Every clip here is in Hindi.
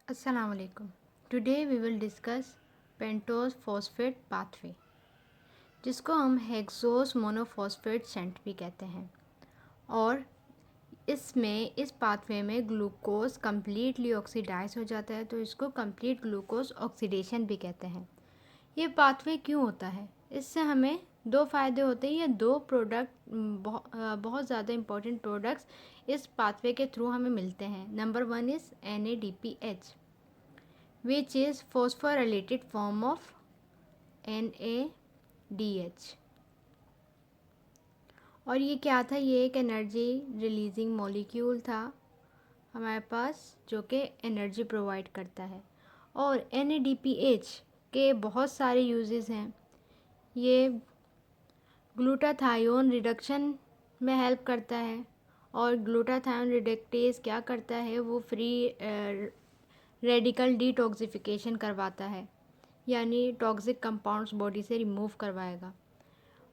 Assalamu alaikum. Today we will discuss pentose phosphate pathway, जिसको हम हेक्सोस मोनोफॉस्फेट शंट भी कहते हैं। और इस पाथवे में ग्लूकोज कम्प्लीटली ऑक्सीडाइज हो जाता है, तो इसको कंप्लीट ग्लूकोज ऑक्सीडेशन भी कहते हैं। ये पाथवे क्यों होता है? इससे हमें दो फ़ायदे होते हैं। ये दो प्रोडक्ट बहुत ज़्यादा इम्पोर्टेंट प्रोडक्ट्स इस पाथवे के थ्रू हमें मिलते हैं। Number 1 is NADPH, which is phosphorylated form of NADH। और ये क्या था? ये एक एनर्जी रिलीजिंग मॉलिक्यूल था हमारे पास, जो कि एनर्जी प्रोवाइड करता है। और NADPH के बहुत सारे यूजेस हैं। ये ग्लूटाथायोन रिडक्शन में हेल्प करता है, और ग्लूटाथायोन रिडक्टेज क्या करता है? वो फ्री रेडिकल डिटॉक्सिफिकेशन करवाता है, यानी टॉक्सिक कंपाउंड्स बॉडी से रिमूव करवाएगा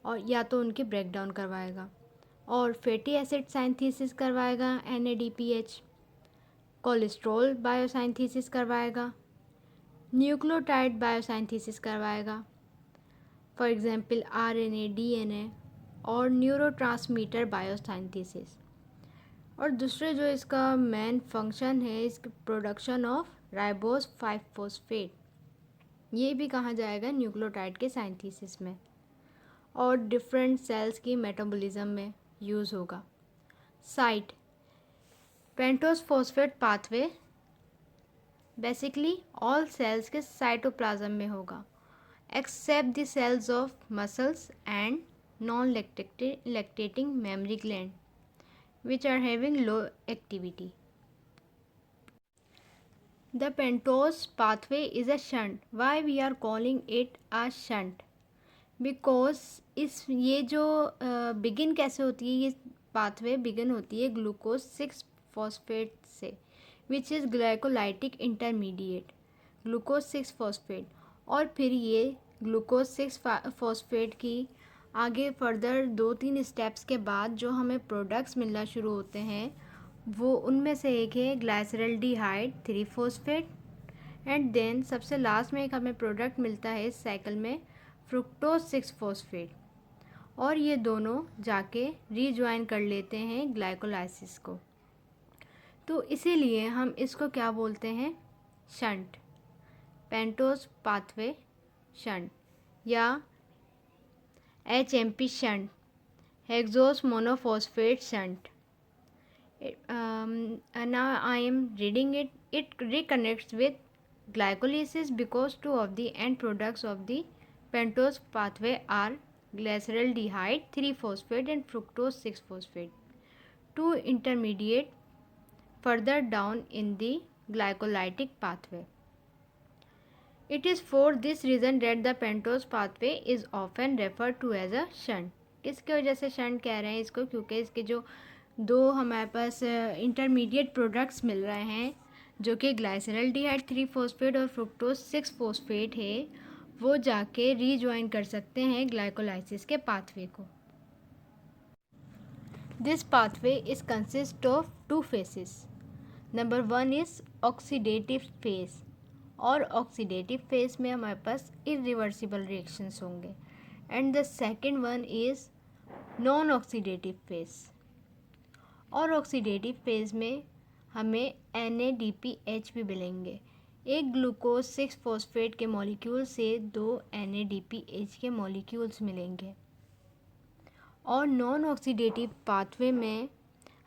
और या तो उनकी ब्रेक डाउन करवाएगा। और फैटी एसिड साइंथेसिस करवाएगा NADPH, कोलेस्ट्रॉल बायोसाइंथेसिस करवाएगा, न्यूक्लियोटाइड बायोसाइंथेसिस करवाएगा, फॉर एग्जांपल RNA, DNA, और न्यूरोट्रांसमीटर बायोसाइंथेसिस। और दूसरे जो इसका मेन फंक्शन है, इसके प्रोडक्शन ऑफ राइबोस 5 फॉस्फेट, ये भी कहा जाएगा न्यूक्लियोटाइड के साइंथेसिस में, और डिफरेंट सेल्स की मेटाबॉलिज्म में यूज़ होगा। साइट pentose phosphate pathway basically all cells के साइटोप्लाज्म में होगा, except the cells of muscles and non lactating mammary gland which are having low activity. The pentose pathway is a shunt. Why we are calling it a shunt? Because ये जो बिगिन कैसे होती है? ये पाथवे बिगिन होती है ग्लूकोज 6 फॉस्फेट से, which is glycolytic intermediate glucose 6 phosphate. और फिर ये ग्लूकोज 6 फॉस्फेट की आगे फर्दर 2-3 स्टेप्स के बाद जो हमें प्रोडक्ट्स मिलना शुरू होते हैं, वो उनमें से एक है ग्लाइसरल्डिहाइड 3 फॉस्फेट, एंड देन सबसे लास्ट में एक हमें प्रोडक्ट मिलता है इस साइकिल में, फ्रुक्टोज 6 फॉस्फेट। और ये दोनों जाके रीजॉइन कर लेते हैं ग्लाइकोलाइसिस को। तो इसीलिए हम इसको क्या बोलते हैं? शंट, पेंटोज पाथवे शंट, या HMP shunt, hexose monophosphate shunt. Now I am reading it. It reconnects with glycolysis because two of the end products of the pentose pathway are glyceraldehyde 3 phosphate and fructose 6 phosphate, two intermediate further down in the glycolytic pathway. It is for this reason that the pentose pathway is often referred to as a shunt. किसकी वजह से शंट कह रहे हैं इसको? क्योंकि इसके जो दो हमारे पास इंटरमीडिएट प्रोडक्ट्स मिल रहे हैं, जो कि ग्लाइसरल्डिहाइड 3 फॉस्फेट और फ्रुक्टोज 6 फॉस्फेट है, वो जाके रीजॉइन कर सकते हैं ग्लाइकोलाइसिस के पाथवे को। This pathway is consist of 2 phases. Number 1 is oxidative phase, और ऑक्सीडेटिव फेज में हमारे पास इरिवर्सिबल रिएक्शंस होंगे। And the second one is non oxidative phase, और ऑक्सीडेटिव फेज में हमें NADPH भी मिलेंगे। एक ग्लूकोज 6 फॉस्फेट के मॉलिक्यूल से 2 NADPH के मॉलिक्यूल्स मिलेंगे। और नॉन ऑक्सीडेटिव पाथवे में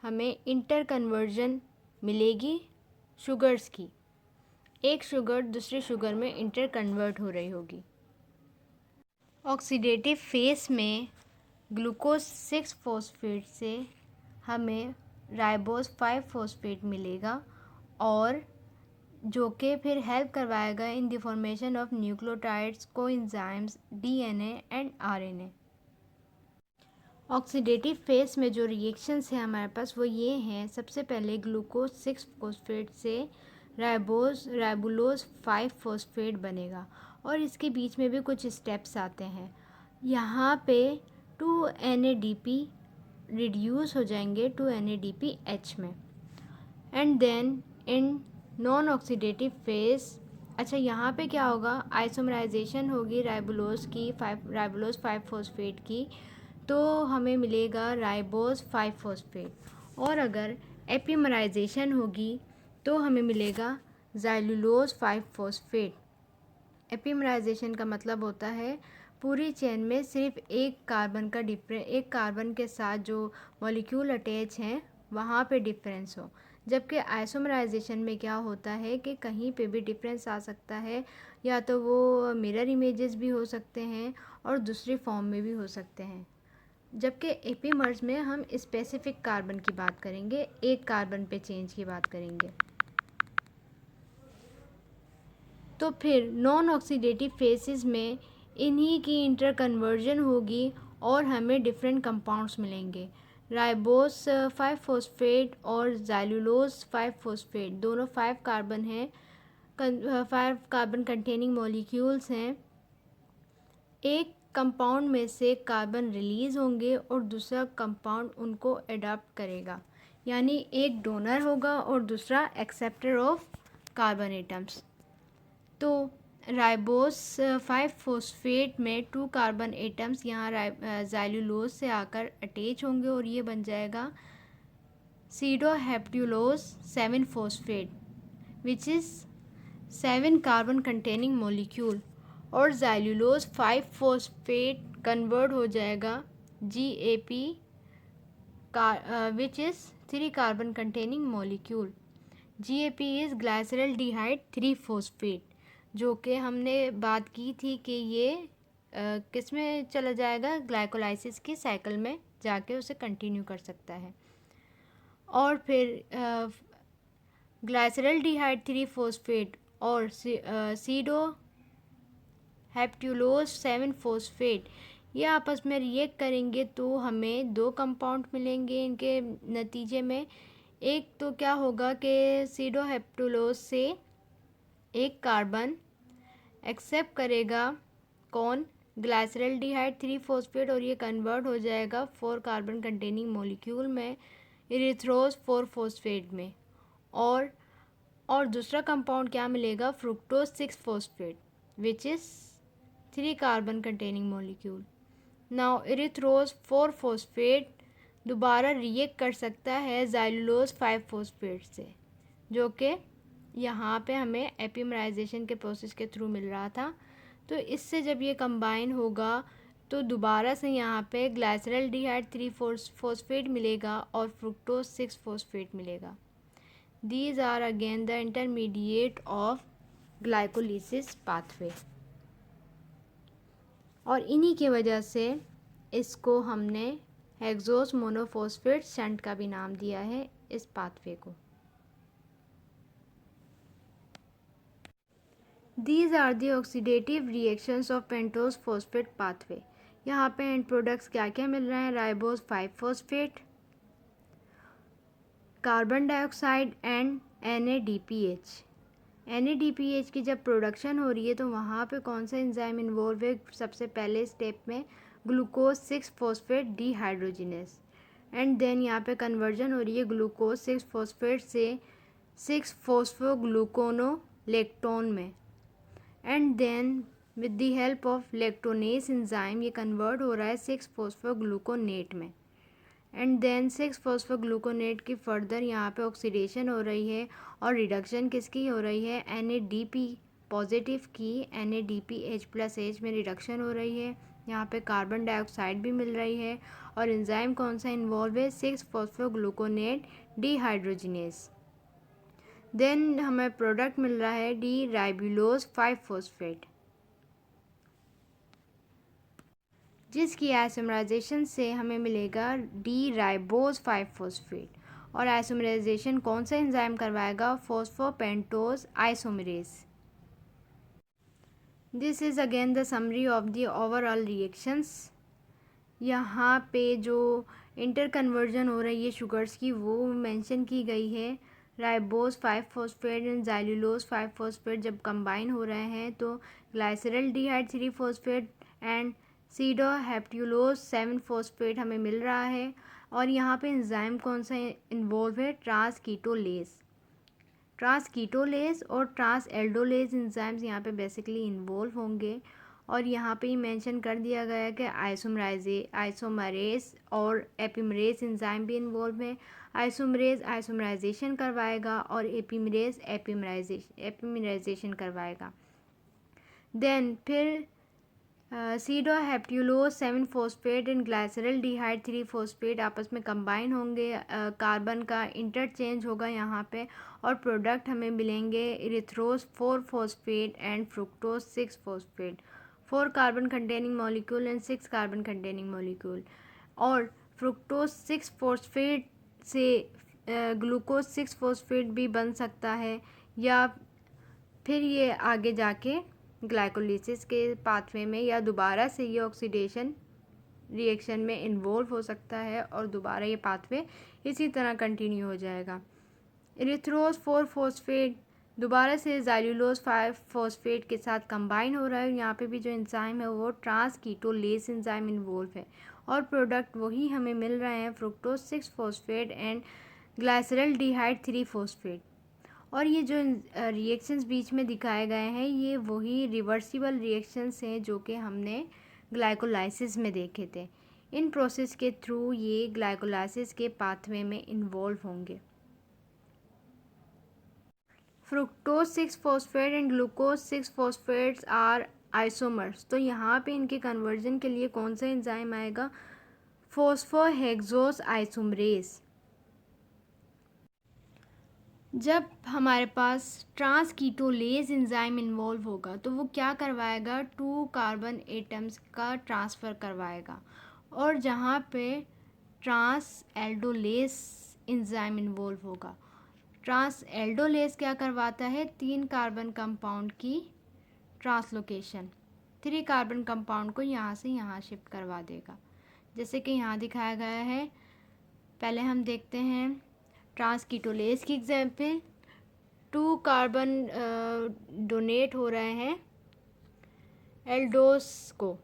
हमें इंटर कन्वर्जन मिलेगी शुगर्स की, एक शुगर दूसरे शुगर में इंटर कन्वर्ट हो रही होगी। ऑक्सीडेटिव फेस में ग्लूकोज 6 फॉस्फेट से हमें राइबोस 5 फॉस्फेट मिलेगा, और जो कि फिर हेल्प करवाएगा in the formation of nucleotides, coenzymes, DNA and RNA। Oxidative face में जो रिएक्शंस हैं हमारे पास वो ये हैं। सबसे पहले ग्लूकोज 6 फॉस्फेट से राइबुलोज 5 फॉस्फेट बनेगा, और इसके बीच में भी कुछ स्टेप्स आते हैं। यहाँ पे 2 NADP रिड्यूस हो जाएंगे 2 NADPH में, and then in non oxidative phase, अच्छा यहाँ पे क्या होगा, आइसोमराइजेशन होगी राइबोलोज की, राइबोलोज 5 फॉस्फेट की, तो हमें मिलेगा राइबोज 5 फॉस्फेट। और अगर एपीमराइजेशन होगी तो हमें मिलेगा ज़ाइलुलोज 5 फॉस्फेट। एपीमराइजेशन का मतलब होता है पूरी चेन में सिर्फ एक कार्बन के साथ जो मॉलिक्यूल अटैच हैं वहाँ पे डिफरेंस हो। जबकि आइसोमराइजेशन में क्या होता है कि कहीं पे भी डिफरेंस आ सकता है, या तो वो मिरर इमेजेस भी हो सकते हैं और दूसरी फॉर्म में भी हो सकते हैं। जबकि एपीमर्स में हम स्पेसिफिक कार्बन की बात करेंगे, एक कार्बन पे चेंज की बात करेंगे। तो फिर नॉन ऑक्सीडेटिव फेसेस में इन्हीं की इंटर कन्वर्जन होगी और हमें डिफरेंट कंपाउंड्स मिलेंगे। राइबोस 5 फॉस्फेट और ज़ाइलुलोज 5 फॉस्फेट दोनों 5 कार्बन हैं, 5 कार्बन कंटेनिंग मॉलिक्यूल्स हैं। एक कंपाउंड में से कार्बन रिलीज़ होंगे और दूसरा कंपाउंड उनको अडॉप्ट करेगा, यानी एक डोनर होगा और दूसरा एक्सेप्टर ऑफ कार्बन एटम्स। तो राइबोस 5 फॉस्फेट में 2 कार्बन एटम्स यहाँ ज़ाइलुलोज से आकर अटैच होंगे और ये बन जाएगा सीडोहेप्ट्यूलोज 7 phosphate which is 7 carbon containing molecule. और ज़ाइलुलोज 5 फॉस्फेट कन्वर्ट हो जाएगा GAP which is 3 carbon containing molecule. GAP is glyceraldehyde 3 phosphate, जो कि हमने बात की थी कि ये किस में चला जाएगा, ग्लाइकोलाइसिस की साइकिल में जाके उसे कंटिन्यू कर सकता है। और फिर ग्लाइसरल्डिहाइड 3 फॉस्फेट और सीडो हेप्ट्यूलोज 7 फॉस्फेट ये आपस में रिएक्ट करेंगे तो हमें 2 कंपाउंड मिलेंगे इनके नतीजे में। एक तो क्या होगा कि सीडोहेप्ट्यूलोज से एक कार्बन एक्सेप्ट करेगा कौन, ग्लाइसरल्डिहाइड 3 फॉस्फेट, और ये कन्वर्ट हो जाएगा 4 कार्बन कंटेनिंग मॉलिक्यूल में इरिथ्रोज 4 फॉस्फेट में। और दूसरा कंपाउंड क्या मिलेगा, fructose 6 phosphate which is 3 carbon containing molecule. Now इरिथ्रोज 4 phosphate दोबारा रिएक्ट कर सकता है ज़ाइलुलोज 5 फॉस्फेट से, जो कि यहाँ पे हमें एपीमराइजेशन के प्रोसेस के थ्रू मिल रहा था। तो इससे जब ये कंबाइन होगा तो दोबारा से यहाँ पे ग्लाइसरल्डिहाइड 3 फॉस्फेट मिलेगा और फ्रुक्टोज 6 फॉस्फेट मिलेगा। These are again the intermediate of glycolysis pathway, और इन्हीं की वजह से इसको हमने हेक्सोस मोनोफॉस्फेट शंट का भी नाम दिया है इस पाथवे को। These are the oxidative reactions of pentose phosphate pathway। यहाँ पे एंड प्रोडक्ट्स क्या क्या मिल रहे हैं, ribose 5 phosphate, carbon dioxide and NADPH। NADPH की जब प्रोडक्शन हो रही है तो वहाँ पे कौन सा एंजाइम इन्वॉल्व है, सबसे पहले स्टेप में glucose 6 phosphate dehydrogenase, and then यहाँ पे कन्वर्जन हो रही है ग्लूकोज 6 फॉस्फेट से 6 फॉस्फोग्लूकोनोलेक्टोन में, and then with the help of lactonase enzyme ये कन्वर्ट हो रहा है 6 फॉस्फोग्लूकोनेट में, एंड देन 6 फॉस्फोग्लूकोनेट की फर्दर यहाँ पे ऑक्सीडेशन हो रही है और रिडक्शन किसकी हो रही है, NADP पॉजिटिव की NADPH+H में रिडक्शन हो रही है। यहाँ पे कार्बन डाइऑक्साइड भी मिल रही है और एंजाइम कौन सा इन्वॉल्व है, 6 फॉस्फोग्लूकोनेट डीहाइड्रोजिनेस। देन हमें प्रोडक्ट मिल रहा है डी राइबुलोज 5 फॉस्फेट, जिसकी आइसोमराइजेशन से हमें मिलेगा डी राइबोज 5 फॉस्फेट। और आइसोमराइजेशन कौन सा एंजाइम करवाएगा, phosphopentose isomerase. This is again the summary of the overall reactions. यहाँ पे जो इंटर कन्वर्जन हो रही है शुगर्स की वो मेंशन की गई है। राइबोज 5 फॉस्फेट एंड ज़ाइलुलोज 5 फॉस्फेट जब कंबाइन हो रहे हैं तो ग्लाइसरल्डिहाइड 3 फॉस्फेट एंड सीडोहेप्ट्यूलोज 7 फॉस्फेट हमें मिल रहा है। और यहाँ पे एंजाइम कौन सा इन्वॉल्व है, ट्रांसकीटोलेज। ट्रांस कीटोलेज और ट्रांस एल्डोलेज एंजाइम्स यहाँ पे बेसिकली इन्वॉल्व होंगे। और यहाँ पे ही मेंशन कर दिया गया है कि आइसोमरेज और एपिमरेज एंजाइम भी इन्वॉल्व हैं। आइसोमरेज आइसोमराइजेशन करवाएगा और एपिमरेज एपिमराइजेशन करवाएगा। देन फिर सीडोहेप्ट्यूलोज 7 फॉस्फेट एंड ग्लाइसरल्डिहाइड 3 फॉस्फेट आपस में कंबाइन होंगे, कार्बन का इंटरचेंज होगा यहाँ पे, और प्रोडक्ट हमें मिलेंगे इरिथ्रोज 4 phosphate and fructose 6 phosphate, 4 carbon containing molecule and 6 carbon containing molecule. और फ्रुक्टोज 6 फॉस्फेट से ग्लूकोज 6 फॉस्फेट भी बन सकता है, या फिर ये आगे जाके ग्लाइकोलिसिस के पाथवे में या दोबारा से ये ऑक्सीडेशन रिएक्शन में इन्वॉल्व हो सकता है और दोबारा ये पाथवे इसी तरह कंटिन्यू हो जाएगा। इरिथ्रोज 4 फॉस्फेट दोबारा से ज़ैल्यूलोज 5 फॉस्फेट के साथ कंबाइन हो रहा है। यहाँ पे भी जो एंजाइम है वो ट्रांस कीटोलेज एंजाइम इन्वॉल्व है और प्रोडक्ट वही हमें मिल रहे हैं fructose 6 phosphate and glyceraldehyde 3 phosphate. और ये जो रिएक्शंस बीच में दिखाए गए हैं ये वही रिवर्सिबल रिएक्शंस हैं जो कि हमने ग्लाइकोलाइसिस में देखे थे। इन प्रोसेस के थ्रू ये ग्लाइकोलाइसिस के पाथवे में इन्वॉल्व होंगे। Fructose 6 phosphate and glucose 6 phosphates are isomers. तो यहाँ पे इनके कन्वर्जन के लिए कौन सा एंजाइम आएगा? फॉस्फोहेक्सोस आइसोमरेज। जब हमारे पास ट्रांस कीटोलेज एंजाइम इन्वॉल्व होगा तो वो क्या करवाएगा? 2 कार्बन एटम्स का ट्रांसफ़र करवाएगा। और जहाँ पे ट्रांस एल्डोलेज एंजाइम इन्वॉल्व होगा, ट्रांस एल्डोलेज क्या करवाता है? 3 कार्बन कंपाउंड की ट्रांसलोकेशन, 3 कार्बन कंपाउंड को यहाँ से यहाँ शिफ्ट करवा देगा, जैसे कि यहाँ दिखाया गया है। पहले हम देखते हैं ट्रांस कीटोलेज की एग्जाम्पल। 2 कार्बन डोनेट हो रहे हैं एल्डोस को,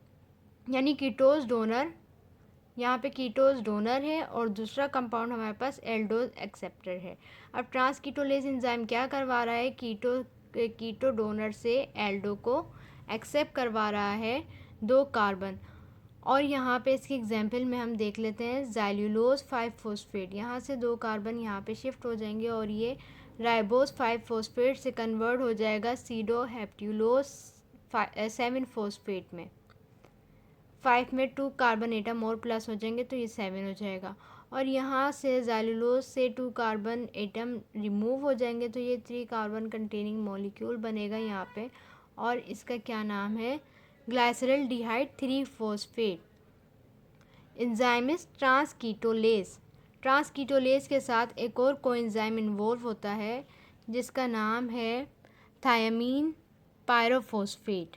यानी कीटोज डोनर, यहाँ पे कीटोज डोनर है और दूसरा कंपाउंड हमारे पास एल्डोज एक्सेप्टर है। अब ट्रांस कीटोलेज एंजाइम क्या करवा रहा है? कीटो डोनर से एल्डो को एक्सेप्ट करवा रहा है 2 कार्बन। और यहाँ पे इसकी एग्जाम्पल में हम देख लेते हैं ज़ैल्यूलोज 5 फॉस्फेट, यहाँ से 2 कार्बन यहाँ पे शिफ्ट हो जाएंगे और ये राइबोज 5 फॉस्फेट से कन्वर्ट हो जाएगा सीडोहेप्ट्यूलोज 7 फॉस्फेट में। 5 में 2 कार्बन एटम और प्लस हो जाएंगे तो ये 7 हो जाएगा। और यहाँ से ज़ैल्यूलोज से 2 कार्बन एटम रिमूव हो जाएंगे तो ये 3 कार्बन कंटेनिंग मॉलिक्यूल बनेगा यहाँ पे, और इसका क्या नाम है? Glyceraldehyde 3 phosphate. Enzyme is transketolase. Transketolase के साथ एक और कोएंजाइम इन्वॉल्व होता है जिसका नाम है थायमीन पायरोफॉस्फेट।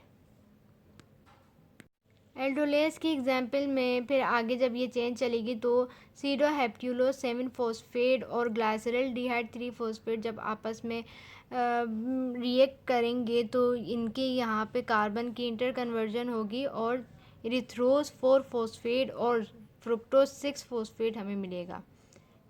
एल्डोलेज की एग्जाम्पल में फिर आगे जब ये चेंज चलेगी तो सीडोहेप्ट्यूलोज 7 फॉस्फेट और ग्लाइसरल्डिहाइड 3 फॉस्फेट जब आपस में रिएक्ट करेंगे तो इनके यहाँ पे कार्बन की इंटर कन्वर्जन होगी और इरिथ्रोज 4 फॉस्फेट और फ्रुक्टोज 6 फॉस्फेट हमें मिलेगा।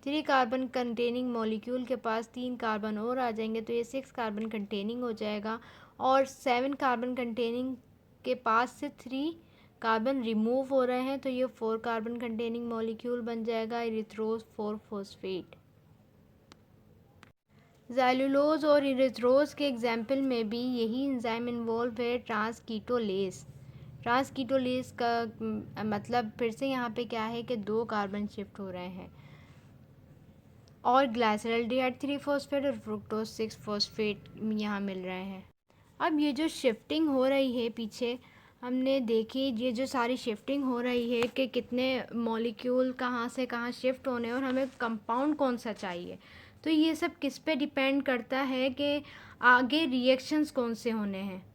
3 कार्बन कंटेनिंग मॉलिक्यूल के पास 3 कार्बन और आ जाएंगे तो ये 6 कार्बन कंटेनिंग हो जाएगा, और 7 कार्बन कंटेनिंग के पास से 3 कार्बन रिमूव हो रहे हैं तो ये 4 कार्बन कंटेनिंग मॉलिक्यूल बन जाएगा इरिथ्रोज 4 फॉस्फेट। ज़ैल्यूलोज और इरिथ्रोज के एग्जाम्पल में भी यही एंजाइम इन्वॉल्व है ट्रांस कीटोलेज। ट्रांस कीटोलेज का मतलब फिर से यहाँ पे क्या है कि 2 कार्बन शिफ्ट हो रहे हैं और ग्लाइसरल्डिहाइड 3 फॉस्फेट और फ्रुक्टोज 6 फॉस्फेट यहाँ मिल रहे हैं। अब ये जो शिफ्टिंग हो रही है पीछे हमने देखी, ये जो सारी शिफ्टिंग हो रही है कि कितने मॉलिक्यूल कहाँ से कहाँ शिफ्ट होने और हमें कंपाउंड कौन सा चाहिए, तो ये सब किस पे डिपेंड करता है कि आगे रिएक्शंस कौन से होने हैं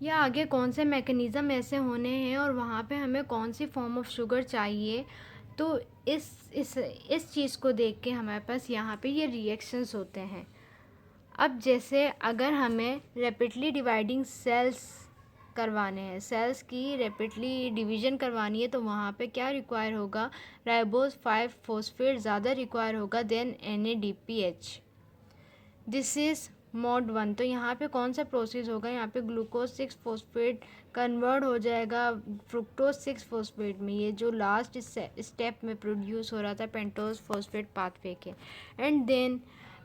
या आगे कौन से मैकेनिज़्म ऐसे होने हैं और वहाँ पे हमें कौन सी फॉर्म ऑफ शुगर चाहिए। तो इस चीज़ को देख के हमारे पास यहाँ पे ये रिएक्शंस होते हैं। अब जैसे अगर हमें रैपिडली डिवाइडिंग सेल्स करवाने हैं, सेल्स की रैपिडली डिवीज़न करवानी है, तो वहाँ पे क्या रिक्वायर होगा? राइबोज 5 फॉस्फेट ज़्यादा रिक्वायर होगा then NADPH। This is mode 1। तो यहाँ पे कौन सा प्रोसेस होगा, यहाँ पे ग्लूकोज 6 फॉस्फेट कन्वर्ट हो जाएगा फ्रुक्टोज 6 फॉस्फेट में, ये जो लास्ट स्टेप में प्रोड्यूस हो रहा था पेंटोज फॉस्फेट पाथवे के। एंड देन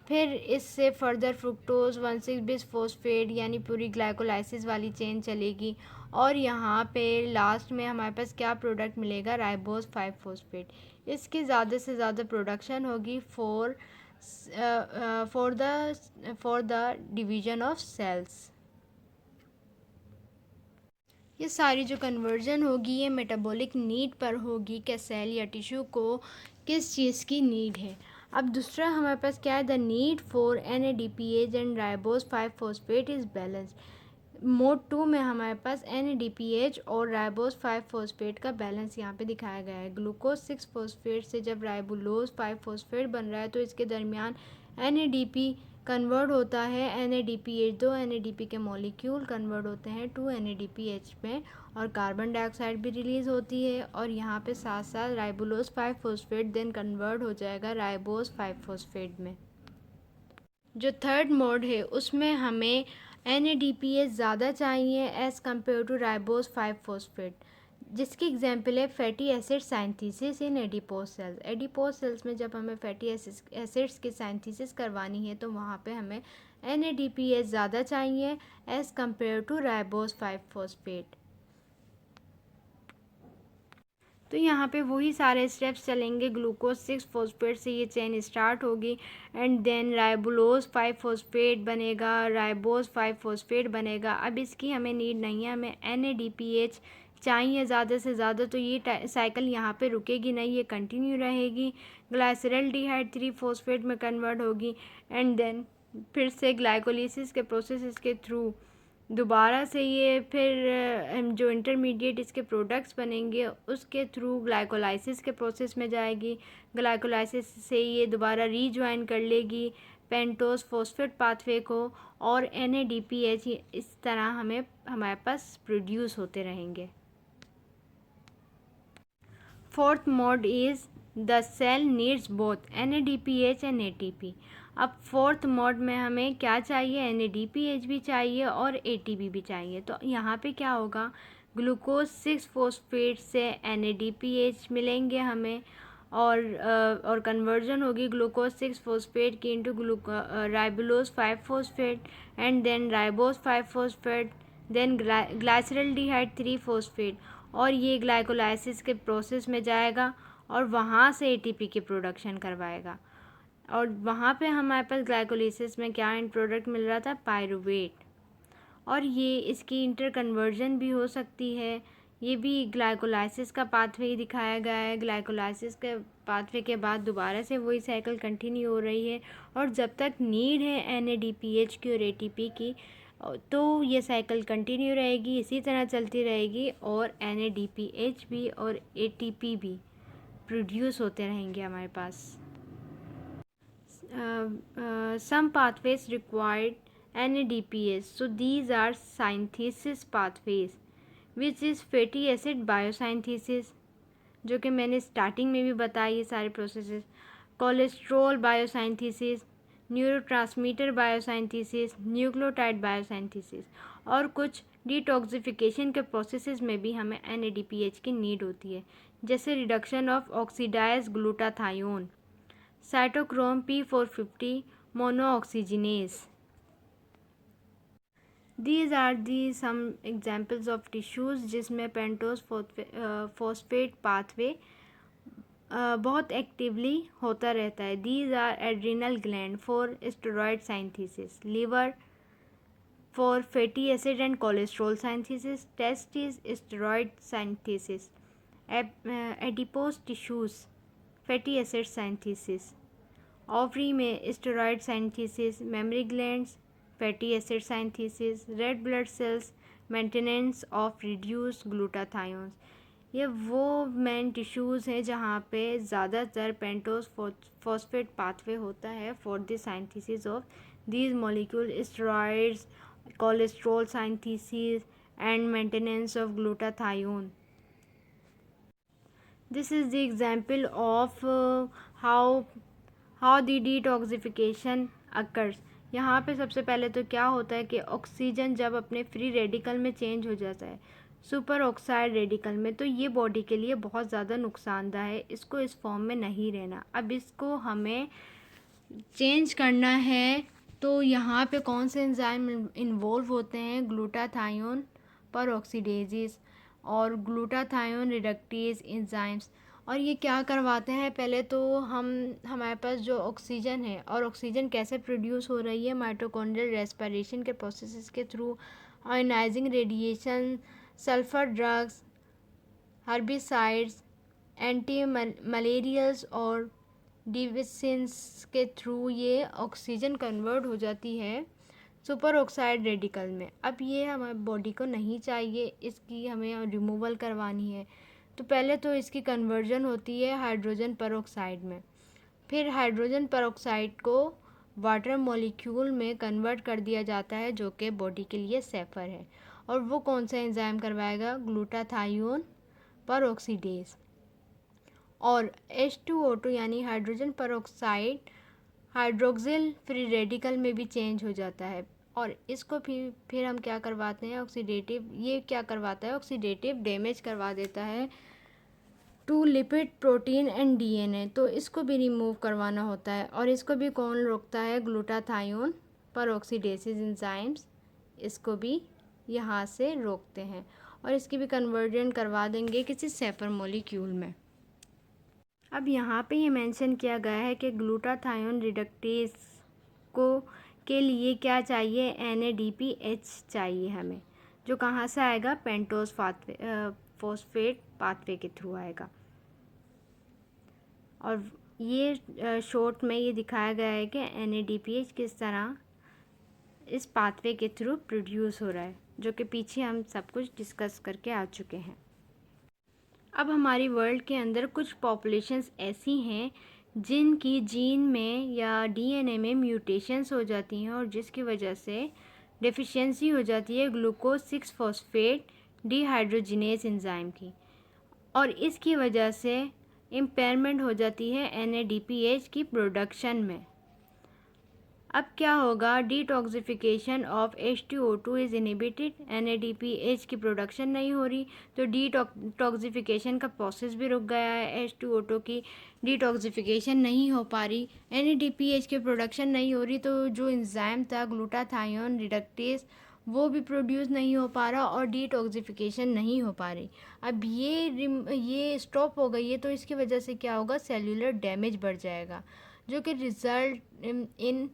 फिर इससे फर्दर फ्रुक्टोज 1,6 बिस फॉस्फेट यानी पूरी ग्लाइकोलाइसिस वाली चेन चलेगी, और यहाँ पे लास्ट में हमारे पास क्या प्रोडक्ट मिलेगा, राइबोज 5 फॉस्फेट। इसकी ज़्यादा से ज़्यादा प्रोडक्शन होगी for the division of cells। ये सारी जो कन्वर्जन होगी ये मेटाबॉलिक नीड पर होगी कि सेल या टिश्यू को किस चीज़ की नीड है। अब दूसरा हमारे पास क्या है, the need for NADPH and ribose 5 phosphate is balance. Mode 2 में हमारे पास NADPH और राइबोज 5 फॉस्फेट का बैलेंस यहाँ पे दिखाया गया है। ग्लूकोज 6 फॉस्फेट से जब राइबोलोज 5 फॉस्फेट बन रहा है तो इसके दरमियान NADP कन्वर्ट होता है NADPH, दो NADP के मॉलिक्यूल कन्वर्ट होते हैं 2 NADPH में, और कार्बन डाइऑक्साइड भी रिलीज़ होती है, और यहाँ पे साथ साथ राइबोलोज 5 फॉस्फेट देन कन्वर्ट हो जाएगा राइबोज 5 फॉस्फेट में। जो थर्ड मोड है उसमें हमें NADPH ज़्यादा चाहिए as compare to ribose 5 phosphate, जिसकी एग्जांपल है fatty acid synthesis in adipose cells. Adipose cells में जब हमें फैटी एसिड्स की साइंथेसिस करवानी है तो वहाँ पे हमें NADPH ज़्यादा चाहिए as compare to ribose 5 phosphate. तो यहाँ पे वही सारे स्टेप्स चलेंगे, ग्लूकोज 6 फॉस्फेट से ये चेन स्टार्ट होगी, एंड देन राइबोलोज 5 फॉस्फेट बनेगा, राइबोज 5 फॉस्फेट बनेगा। अब इसकी हमें नीड नहीं है, हमें NADPH चाहिए ज़्यादा से ज़्यादा, तो ये साइकिल यहाँ पे रुकेगी नहीं, ये कंटिन्यू रहेगी। ग्लाइसरल्डिहाइड 3 फॉस्फेट में कन्वर्ट होगी, एंड देन फिर से ग्लाइकोलिसिस के प्रोसेस के थ्रू दोबारा से ये फिर जो इंटरमीडिएट इसके प्रोडक्ट्स बनेंगे उसके थ्रू ग्लाइकोलाइसिस के प्रोसेस में जाएगी। ग्लाइकोलाइसिस से ये दोबारा रीजॉइन कर लेगी पेंटोज फॉस्फेट पाथवे को, और NADPH इस तरह हमारे पास प्रोड्यूस होते रहेंगे। Fourth mode is the cell needs both NADPH and ATP। अब फोर्थ मोड में हमें क्या चाहिए, NADPH भी चाहिए और ATP भी चाहिए। तो यहाँ पे क्या होगा, ग्लूकोज 6 फॉस्फेट से NADPH मिलेंगे हमें, और कन्वर्जन होगी ग्लूकोज 6 फॉस्फेट की into ribulose 5 phosphate, and then ribose 5 phosphate, then glyceraldehyde 3 phosphate, और ये ग्लाइकोलाइसिस के प्रोसेस में जाएगा और वहाँ से ATP की प्रोडक्शन करवाएगा। और वहाँ पे हमारे पास ग्लाइकोलिसिस में क्या एंड प्रोडक्ट मिल रहा था, पायरुवेट, और ये इसकी इंटर कन्वर्जन भी हो सकती है। ये भी ग्लाइकोलाइसिस का पाथवे ही दिखाया गया है। ग्लाइकोलाइसिस के पाथवे के बाद दोबारा से वही साइकिल कंटिन्यू हो रही है, और जब तक नीड है NADPH की और ATP की तो ये साइकिल कंटिन्यू रहेगी, इसी तरह चलती रहेगी, और NADPH भी और ATP भी प्रोड्यूस होते रहेंगे हमारे पास। Some pathways required NADPH, so these are synthesis pathways, which is fatty acid biosynthesis, जो कि मैंने स्टार्टिंग में भी बताया ये सारे प्रोसेसेस, कोलेस्ट्रॉल बायोसाइंथेसिस, न्यूरोट्रांसमीटर बायोसाइंथेसिस, न्यूक्लियोटाइड बायोसाइंथेसिस, और कुछ डिटॉक्सिफिकेशन के प्रोसेसेस में भी हमें NADPH की नीड होती है, जैसे reduction of oxidise glutathione, cytochrome P450 monooxygenase. These are the some examples of tissues जिसमें पेंटोज फॉस्फेट पाथवे बहुत एक्टिवली होता रहता है। These are adrenal gland for steroid synthesis, liver for fatty acid and cholesterol synthesis, testes steroid synthesis, adipose tissues fatty acid synthesis, ovary में steroid synthesis, mammary glands fatty acid synthesis, red blood cells maintenance of reduced glutathione। ये वो मेन टिश्यूज़ हैं जहाँ पे ज़्यादातर पेंटोज फॉस्फेट पाथवे होता है for the synthesis of these molecule, steroids, cholesterol synthesis and maintenance of glutathione. This is the example of how the detoxification occurs. यहाँ पे सबसे पहले तो क्या होता है कि ऑक्सीजन जब अपने फ्री रेडिकल में चेंज हो जाता है सुपर ऑक्साइड रेडिकल में, तो ये बॉडी के लिए बहुत ज़्यादा नुकसानदायक है, इसको इस फॉर्म में नहीं रहना। अब इसको हमें चेंज करना है, तो यहाँ पे कौन से एंजाइम इन्वॉल्व होते हैं? ग्लूटाथायोन पर ऑक्सीडेजेस और ग्लूटाथायोन रिडक्टेज एंजाइम्स। और ये क्या करवाते हैं? पहले तो हमारे पास जो ऑक्सीजन है, और ऑक्सीजन कैसे प्रोड्यूस हो रही है? माइटोकॉन्ड्रियल रेस्पिरेशन के प्रोसेसेस के through, ionizing radiation, sulphur drugs, herbicides, anti malarials और डिविसेंस के थ्रू ये ऑक्सीजन कन्वर्ट हो जाती है सुपर ऑक्साइड रेडिकल में। अब ये हमारे बॉडी को नहीं चाहिए, इसकी हमें रिमूवल करवानी है। तो पहले तो इसकी कन्वर्जन होती है हाइड्रोजन परऑक्साइड में, फिर हाइड्रोजन परऑक्साइड को वाटर मॉलिक्यूल में कन्वर्ट कर दिया जाता है, जो कि बॉडी के लिए सेफ़र है। और वो कौन सा एंजाइम करवाएगा? Glutathione peroxidase. और H2O2 यानी hydrogen peroxide hydroxyl free radical में भी चेंज हो जाता है, और इसको फिर हम क्या करवाते हैं? ऑक्सीडेटिव, ये क्या करवाता है? ऑक्सीडेटिव डैमेज करवा देता है to lipid protein and DNA, तो इसको भी रिमूव करवाना होता है। और इसको भी कौन रोकता है? ग्लूटाथायोन परऑक्सीडेसेस एंजाइम्स, इसको भी यहाँ से रोकते हैं, और इसकी भी कन्वर्जन करवा देंगे किसी सेफर मॉलिक्यूल में। अब यहाँ पे ये मेंशन किया गया है कि ग्लूटाथायोन रिडक्टेज को के लिए क्या चाहिए? NADPH चाहिए हमें, जो कहाँ से आएगा? पेंटोज फॉस्फेट पाथवे के थ्रू आएगा। और ये शॉर्ट में ये दिखाया गया है कि NADPH किस तरह इस पाथवे के थ्रू प्रोड्यूस हो रहा है, जो कि पीछे हम सब कुछ डिस्कस करके आ चुके हैं। अब हमारी वर्ल्ड के अंदर कुछ पॉपुलेशंस ऐसी हैं जिनकी जीन में या DNA में म्यूटेशंस हो जाती हैं, और जिसकी वजह से डेफिशिएंसी हो जाती है ग्लूकोज 6 फॉस्फेट डिहाइड्रोजिनेज एंजाइम की, और इसकी वजह से इम्पेयरमेंट हो जाती है NADPH की प्रोडक्शन में। अब क्या होगा? Detoxification of H2O2 is inhibited, NADPH की प्रोडक्शन नहीं हो रही, तो डिटॉक्सिफिकेशन का प्रोसेस भी रुक गया है। H2O2 की डिटॉक्सिफिकेशन नहीं हो पा रही, NADPH की प्रोडक्शन नहीं हो रही, तो जो एंजाइम था ग्लूटाथायोन रिडक्टेज वो भी प्रोड्यूस नहीं हो पा रहा, और डिटॉक्सिफिकेशन नहीं हो पा रही। अब ये स्टॉप हो गई है, तो इसकी वजह से क्या होगा? सेल्यूलर डैमेज बढ़ जाएगा, जो कि result in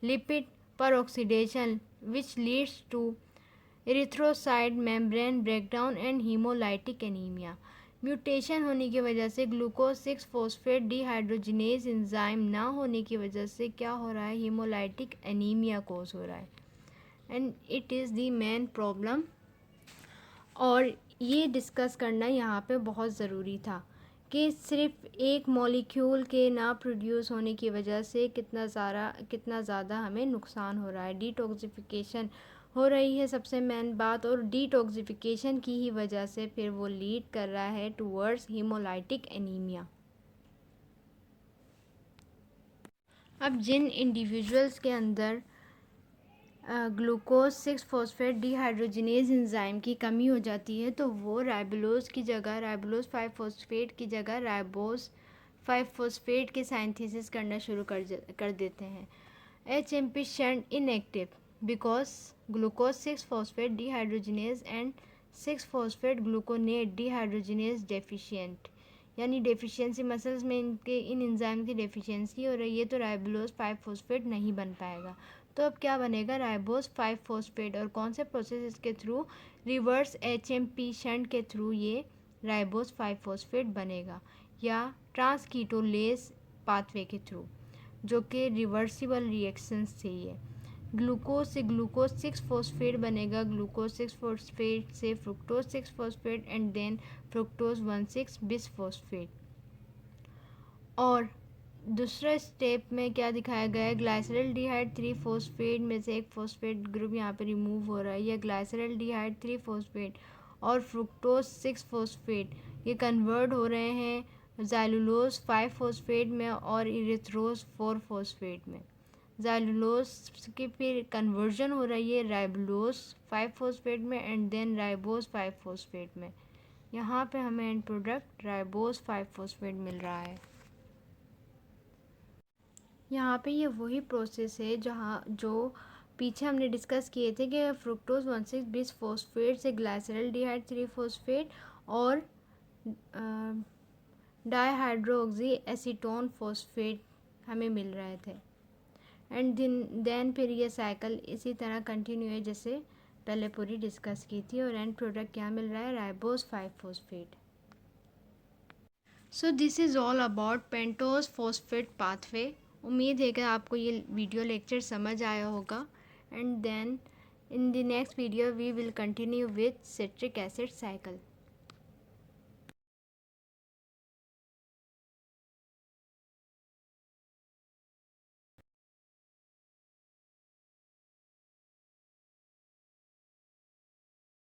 lipid peroxidation, which leads to erythrocyte membrane breakdown and hemolytic anemia। Mutation होने की वजह से ग्लूकोज 6 फॉस्फेट डिहाइड्रोजिनेज एंजाइम ना होने की वजह से क्या हो रहा है? हीमोलाइटिक एनीमिया कोज हो रहा है, and it is the main problem. और ये डिस्कस करना यहाँ पे बहुत ज़रूरी था कि सिर्फ एक मॉलिक्यूल के ना प्रोड्यूस होने की वजह से कितना ज़्यादा हमें नुकसान हो रहा है। डिटॉक्सिफिकेशन हो रही है सबसे मेन बात, और डिटॉक्सिफिकेशन की ही वजह से फिर वो लीड कर रहा है टूवर्ड्स हीमोलाइटिक एनीमिया। अब जिन इंडिविजुअल्स के अंदर ग्लूकोज 6 फॉस्फेट डिहाइड्रोजिनेज एंजाइम की कमी हो जाती है, तो वो राइबोलोज 5 फॉस्फेट की जगह राइबोज 5 फॉस्फेट के सिंथेसिस करना शुरू कर देते हैं। HMP shunt inactive because glucose 6 phosphate dehydrogenase and 6 phosphate gluconate dehydrogenase deficient, यानी डेफिशिएंसी मसल्स में इन एंजाइम की डेफिशिएंसी हो रही है, तो राइबोलोज 5 फॉस्फेट नहीं बन पाएगा। तो अब क्या बनेगा? राइबोज 5 फॉस्फेट, और कौन से प्रोसेस के थ्रू? रिवर्स HMP शंट के थ्रू ये राइबोज 5 फॉस्फेट बनेगा, या ट्रांसकीटोलेज पाथवे के थ्रू, जो कि रिवर्सिबल रिएक्शंस से ये ग्लूकोज से ग्लूकोज 6 फॉस्फेट बनेगा, ग्लूकोज 6 फॉस्फेट से fructose 6 phosphate and then fructose 1,6 bis phosphate. और दूसरा स्टेप में क्या दिखाया गया है? ग्लाइसरल्डिहाइड 3 फॉस्फेट में से एक फॉस्फेट ग्रुप यहाँ पे रिमूव हो रहा है, या ग्लाइसरल्डिहाइड 3 फॉस्फेट और फ्रुक्टोज 6 फॉस्फेट ये कन्वर्ट हो रहे हैं ज़ाइलुलोज 5 फॉस्फेट में और इरिथ्रोज 4 फॉस्फेट में। ज़ैलुलोज की फिर कन्वर्जन हो रही है राइबोलोज 5-फॉस्फेट में एंड देन राइबोज 5-फॉस्फेट में। यहाँ पे हमें एंड प्रोडक्ट राइबोज 5-फॉस्फेट मिल रहा है। यहाँ पे ये वही प्रोसेस है जो पीछे हमने डिस्कस किए थे कि फ्रुक्टोज 1,6 बिस फॉस्फेट से ग्लाइसरल डिहाइड 3-फॉस्फेट और डाईहाइड्रोक्सी एसीटोन फॉस्फेट हमें मिल रहे थे। एंड देन फिर ये साइकिल इसी तरह कंटिन्यू है जैसे पहले पूरी डिस्कस की थी, और एंड प्रोडक्ट क्या मिल रहा है, ribose five phosphate. So this is all about pentose phosphate pathway. उम्मीद है कि आपको ये वीडियो लेक्चर समझ आया होगा। And then in the next video we will continue with citric acid cycle.